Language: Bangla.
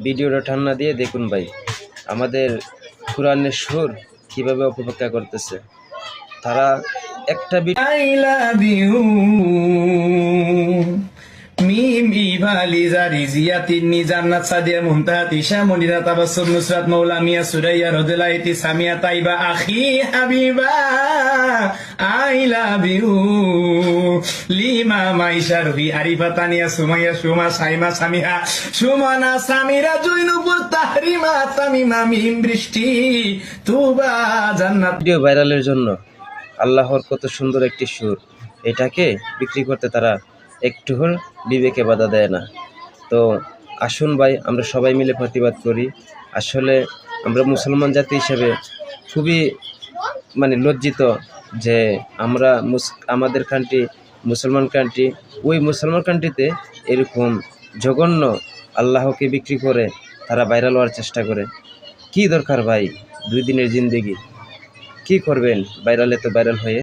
ভিডিওটা ঠান্ডা দিয়ে দেখুন ভাই, আমাদের কোরআনের সুর কীভাবে অপব্যাখ্যা করতেছে তারা। একটা I love you মিম ইভালি জারিজিয়াতিনি জান্নাত সাদিয়া মুনতাহাত ইশা মনিরা তাবাসসুম নুসরাত মাওলা মিয়া Suraiya রদলাইতি Samia Taiba Akhi Habiba I love you Lima Maisha Ruhi Arifa Tania Sumaiya Suma Saima Samiha Sumana Samira জুইনুপুর তাহরিমা তামিমা মিম বৃষ্টি তুবা জান্নাত। ভিডিও ভাইরালের জন্য আল্লাহর কত সুন্দর একটি সুর, এটাকে বিক্রি করতে তারা একটু বিবেকে বাধা দেয় না। তো আসুন ভাই, আমরা সবাই মিলে প্রতিবাদ করি। আসলে আমরা মুসলমান জাতি হিসেবে খুবই লজ্জিত যে আমরা আমাদের কান্ট্রি মুসলমান কান্ট্রি, ওই মুসলমান কান্ট্রিতে এরকম জঘন্য আল্লাহকে বিক্রি করে তারা ভাইরাল হওয়ার চেষ্টা করে। কি দরকার ভাই, 2 দিনের জিন্দেগি, কি করবেন ভাইরাল হয়ে?